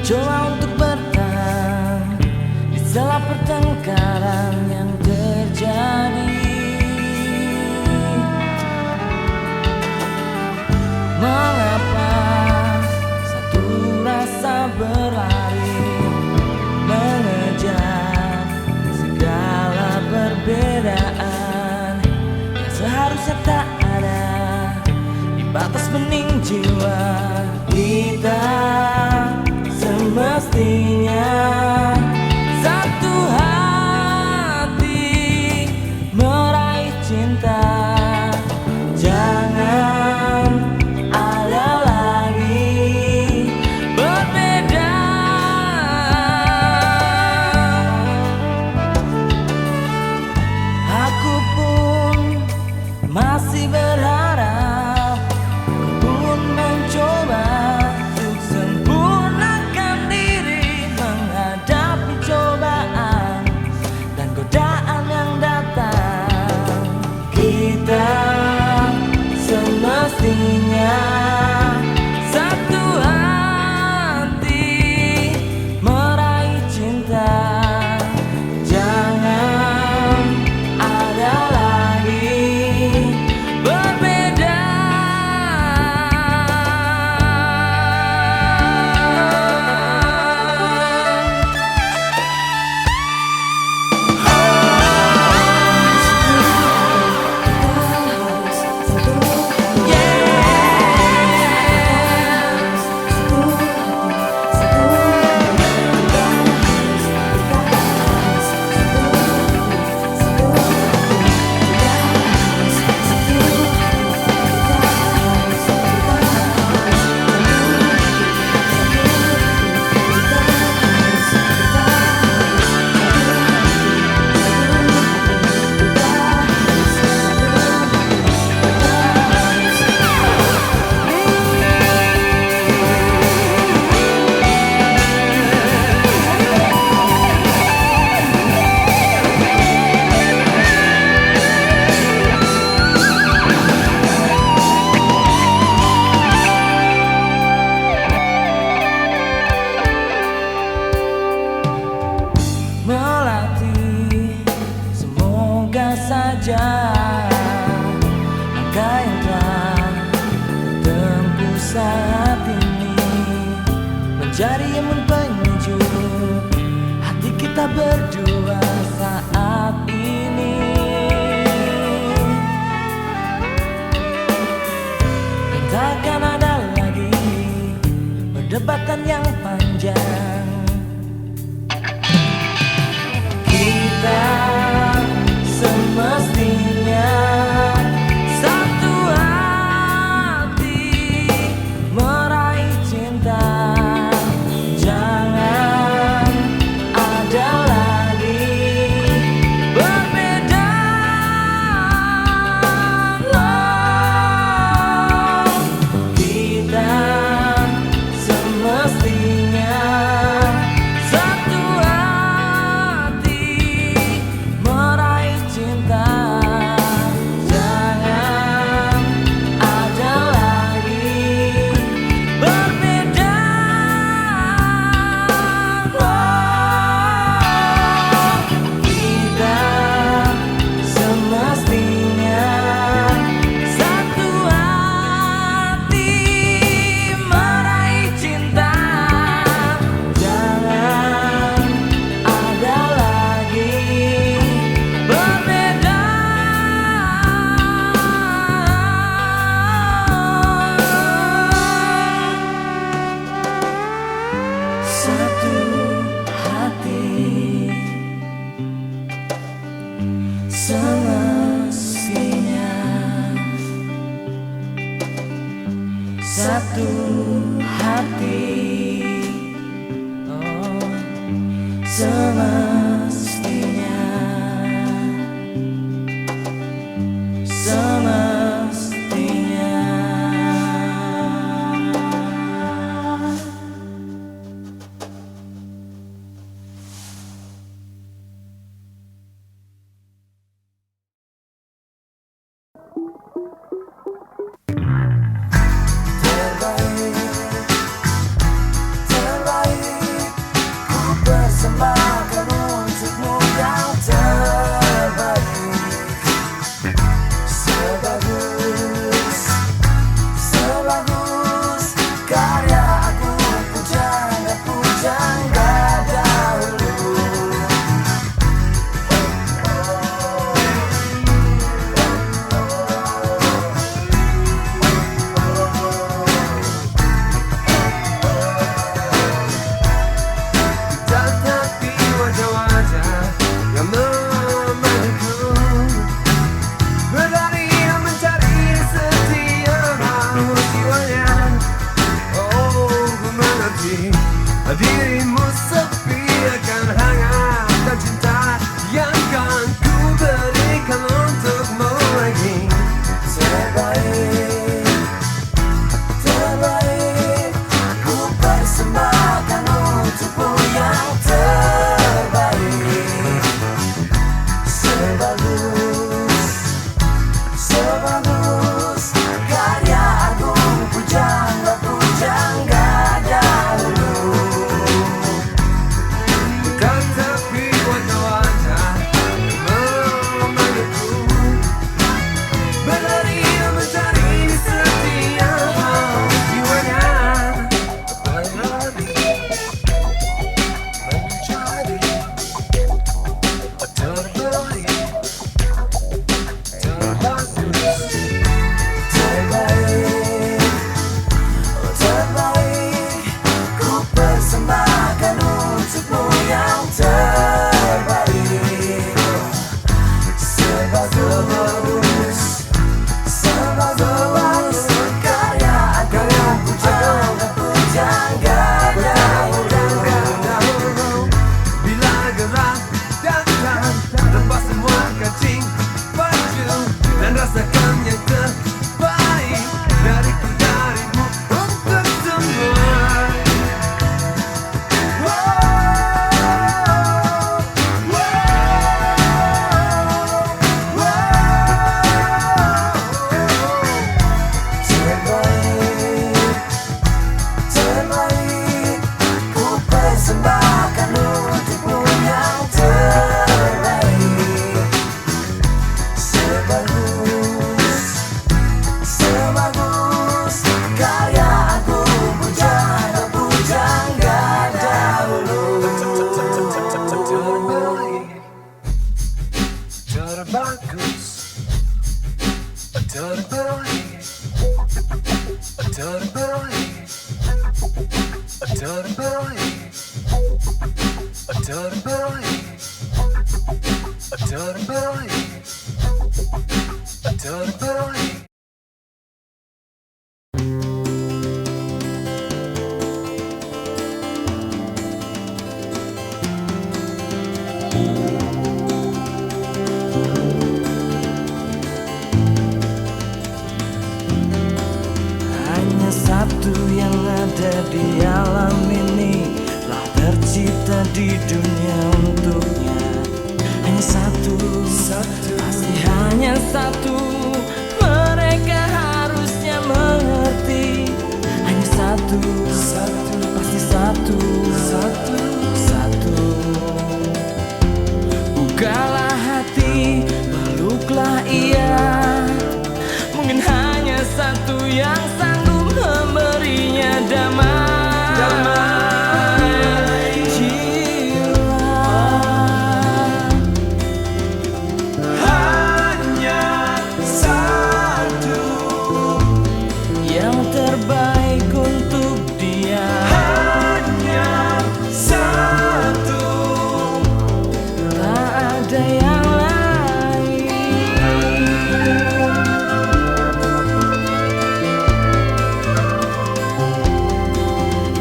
Coba untuk bertahan di sela pertengkaran yang terjadi. Mengapa satu rasa berlari mengejar segala perbedaan yang seharusnya tak ada di batas bening jiwa kita. Semestinya satu hati meraih cinta. Jangan ada lagi berbeda. Aku pun masih berharap, aku pun mencoba untuk sempurnakan diri, menghadapi cobaan dan godaan yang datang. Kita semestinya satu hati meraih cinta. Jangan ada lagi berbeda. Melatih, semoga saja langkah yang telah tertempuh saat ini menjadi emun penyejuk hati kita berdua saat ini. Dan takkan ada lagi perdebatan yang panjang. Kita semestinya satu hati meraih cinta. Jangan ada lagi berbeda. Kita semestinya satu hati meraih cinta. Jangan ada lagi berbeda. Kita semestinya satu hati meraih cinta. Jangan ada lagi berbeda. Satu hati semestinya satu hati, oh, semestinya semestinya. Terbaik, terbaik. Dirimu sepi akan hangat dan cinta yang kan ku berikan untukmu lagi. Terbaik, terbaik, ku persembahkan untukmu yang terbaik. Sebagus, sebagus karya agung pujangga dahulu. Tetapi wajah-wajah memanggilku, berlari mencari setiap jiwanya. Berlari mencari terbaik, terbagus. Terbaik, oh terbaik, ku persembahkan untukmu yang terbaik. Sebagus, sebagus karya agung pujangga dahulu. Bila gerak datang, lepas semua kancing baju dan rasakan yang terbaik dariku, darimu untuk semua. Terbaik, terbaik, ku persembahkan untukmu yang terbaik. Sebagus, sebagus karya agung pujangga dahulu. Terbaik, terbaik, terbaik, terbaik, terbaik, terbaik, terbaik. Hanya satu yang ada di alam ini, telah tercipta di dunia untuknya. Hanya satu, pasti hanya satu, mereka harusnya mengerti. Hanya satu, pasti satu. Bukalah hati, peluklah ia. Mungkin hanya satu yang sanggup memberinya damai jiwa. Hanya satu Yang terbaik untuk dia. hanya satu. Tak ada yang lain.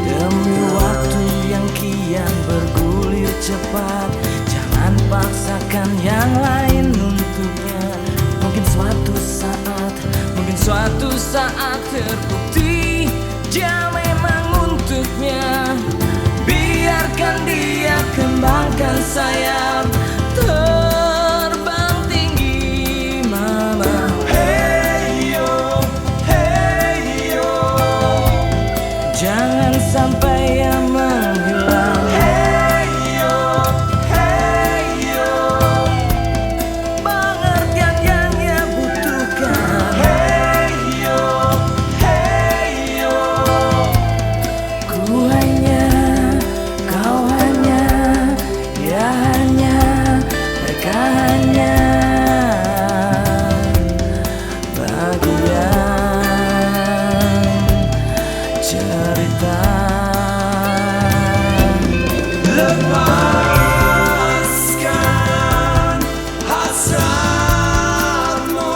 Demi waktu yang kian bergulir cepat, jangan paksakan yang lain untuknya. Mungkin suatu saat terbukti dia memang untuknya. Biarkan dia kembangkan sayap, terbang tinggi mama. Hey yo, Jangan sampai ia menghilang. hey yo, Pengertian yang ia butuhkan. hey yo. Ku hanya, kau hanya, dia hanya, mereka hanya bagian cerita. Lepaskan hasratmu,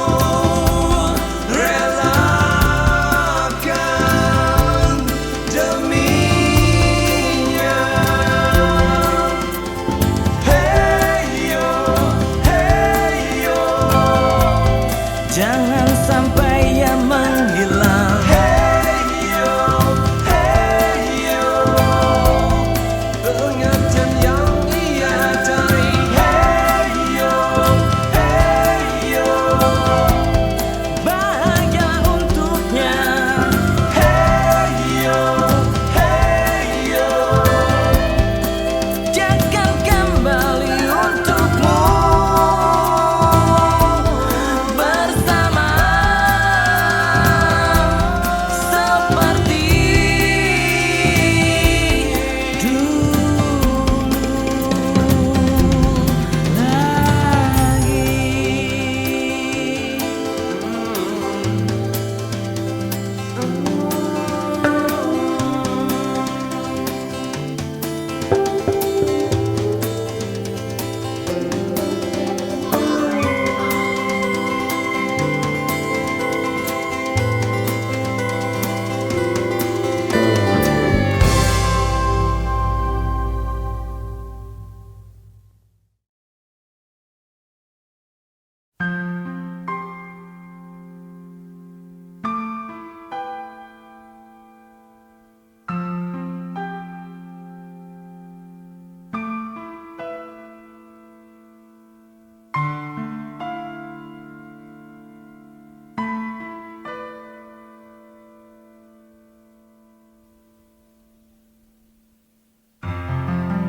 relakan deminya.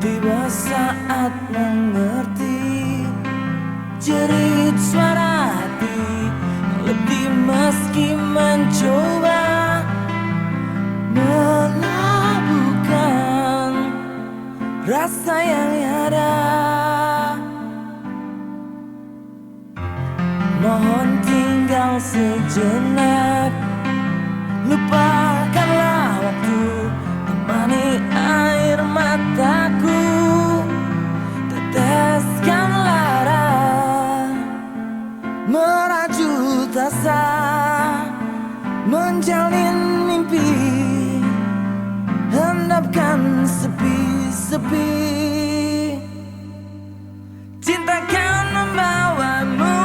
Tiba saat mengerti jerit suara hati, letih meski mencoba melabuhkan rasa yang ada. Mohon tinggal sejenak, lupakanlah waktu, temani air mataku, teteskan lara, merajut asa, menjalin mimpi, hendapkan sepi-sepi. Cinta kan membawamu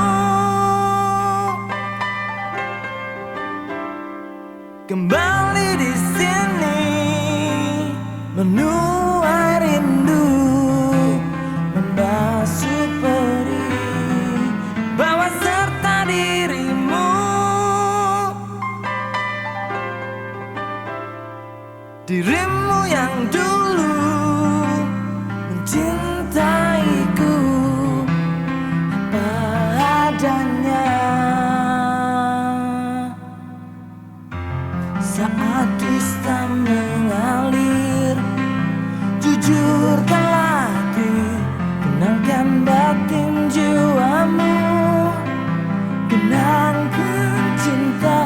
kembali di sini, menuai rindu, membasuh perih, bawa serta dirimu, dirimu yang dulu mencintaiku apa adanya. Saat dusta mengalir, jujurkanlah hati, kenangkan batin jiwamu, kenangkan cinta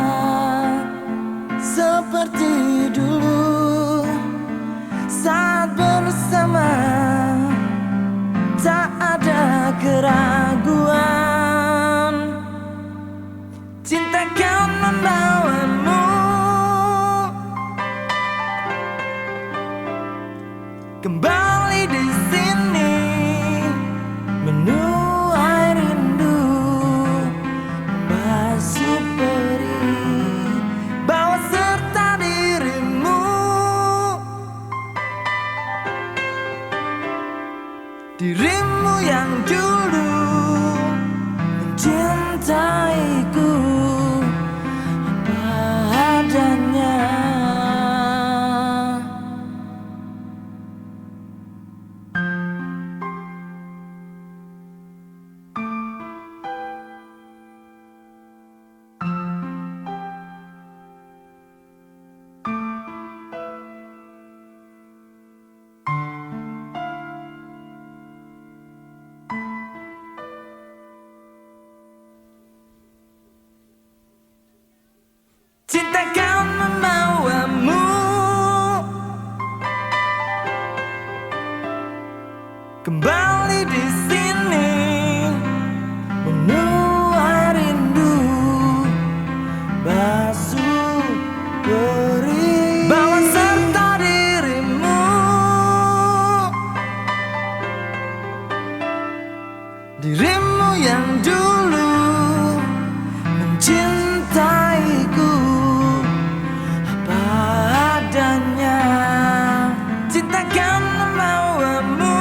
seperti dulu. Saat bersama tak ada keraguan, cinta kan membawamu kembali di sini, menuai rindu, membasuh perih, bawa serta dirimu, dirimu yang dulu mencintaiku apa adanya. Cinta kan membawamu kembali di sini, menuai rindu, basuh perih, bawa serta dirimu, dirimu yang dulu mencintaiku apa adanya. Cinta kan membawamu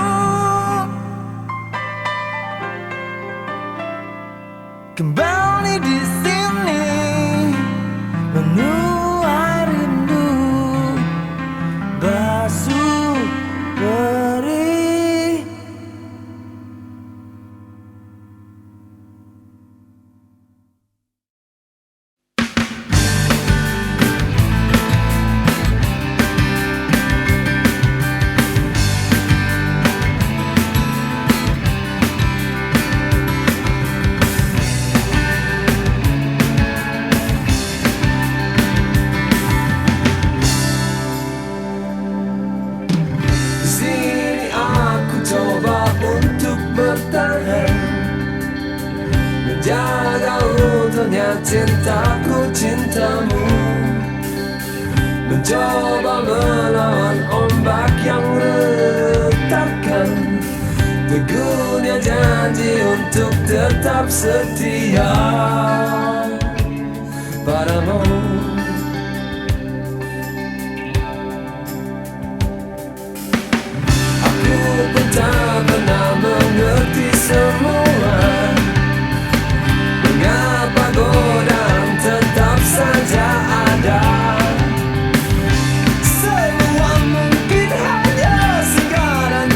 kembali di sini, menuai rindu, basuh perih. Menjaga utuhnya cintaku, cintamu, mencoba melawan ombak yang retakan, teguhnya janji untuk tetap setia padamu. Aku pun tak pernah mengerti semua, mengapa godaan tetap saja ada. Semua mungkin hanya singgah dan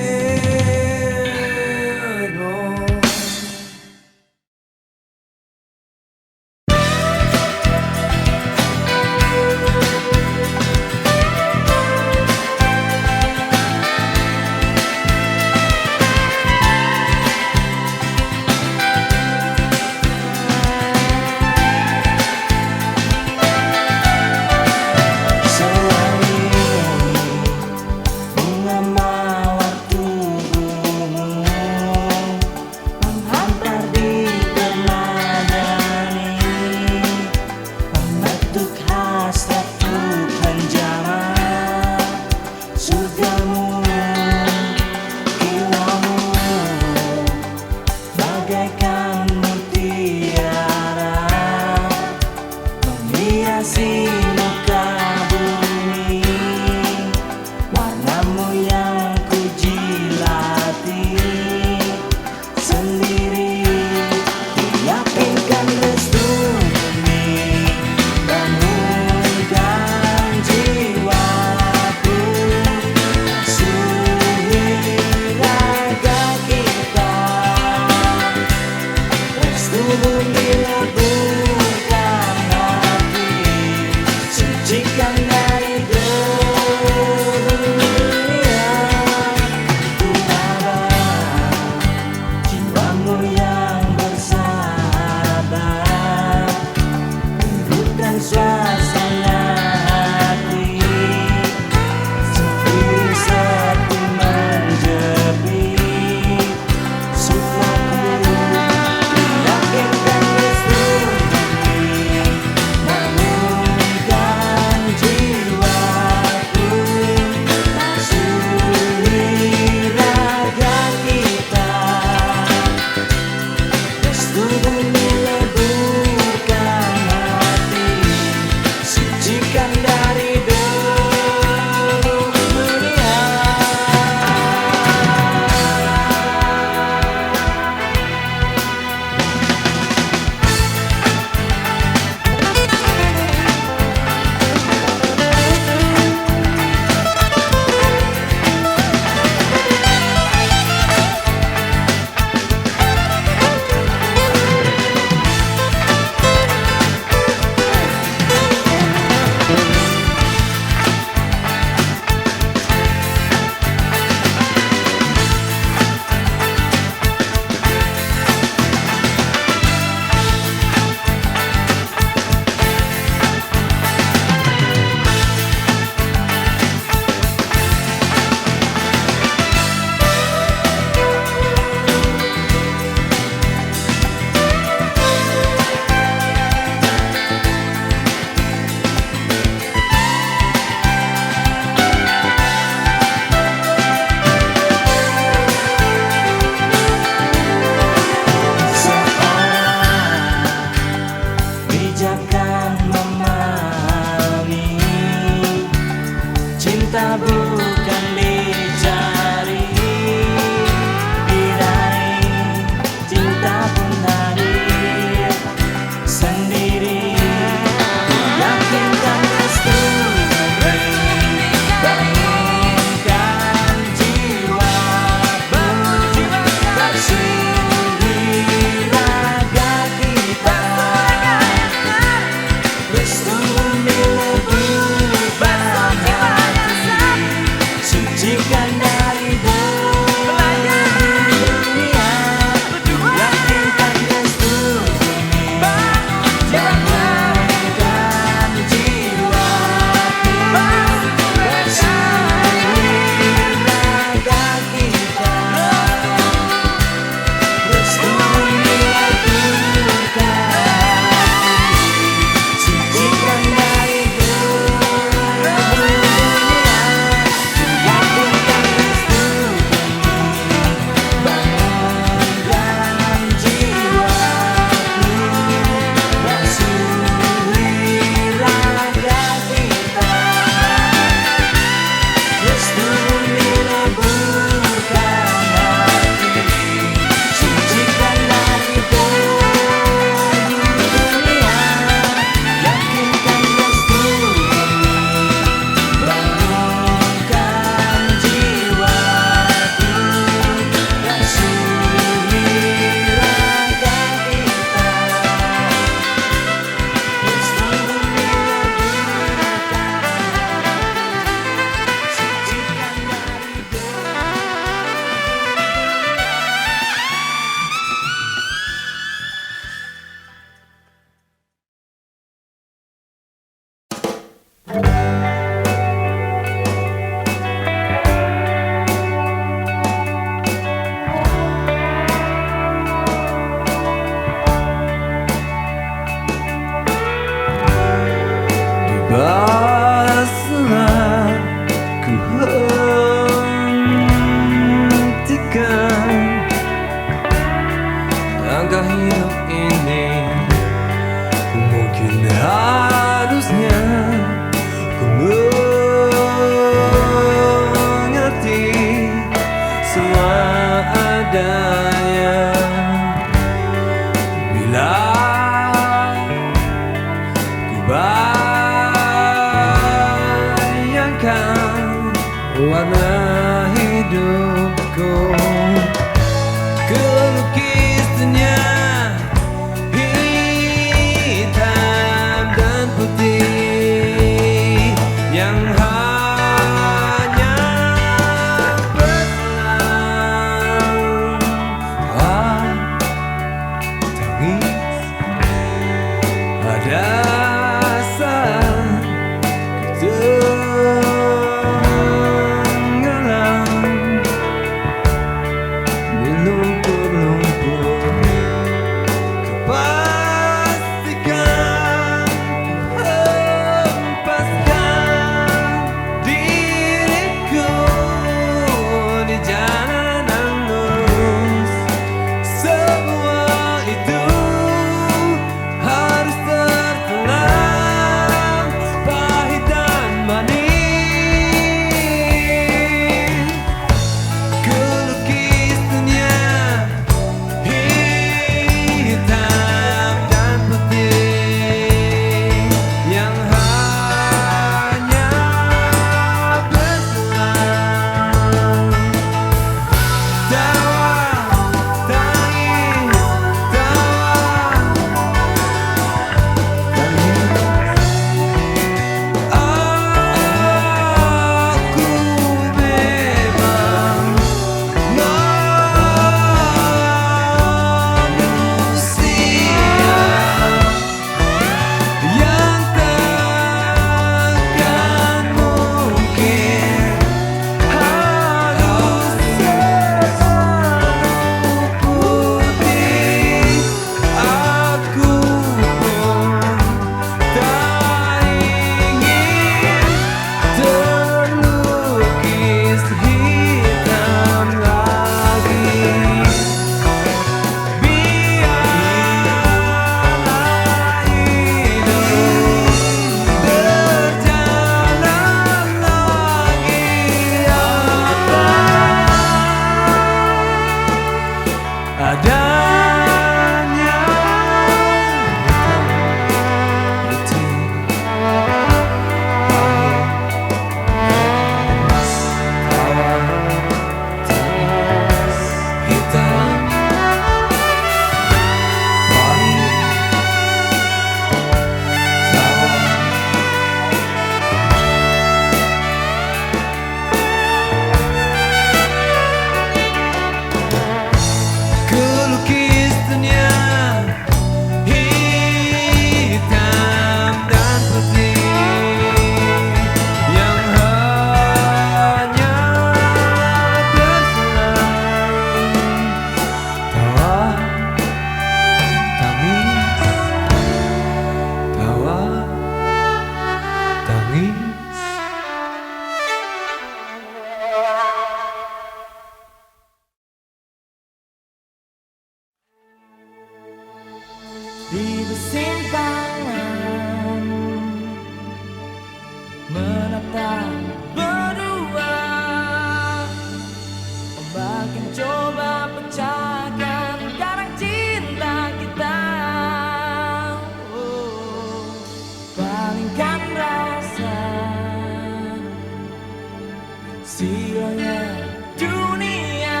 silanya dunia.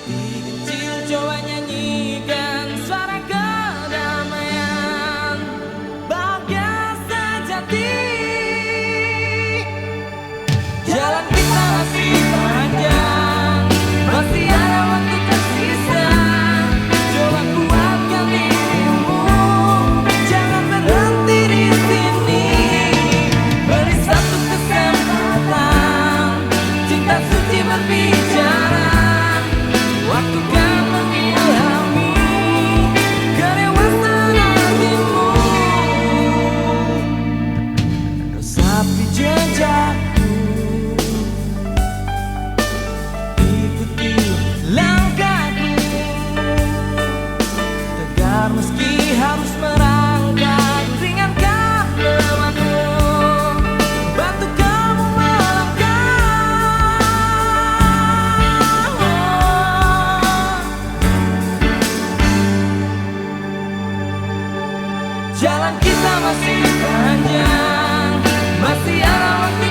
Hati kecil coba nyanyikan suara kedamaian, bahagia sejati. Jalan kita masih panjang, masih ada waktu tersisa. Coba kuatkan dirimu, jangan berhenti di sini. Beri satu kesempatan, cinta suci berbicara. Waktu kan mengilhami kedewasaan hatimu. Resapi jejakku, ikuti langkahku, tegar meski harus merangkak, ringankan bebanmu, bantu kamu melangkah. Jalan kita masih panjang, masih ada waktu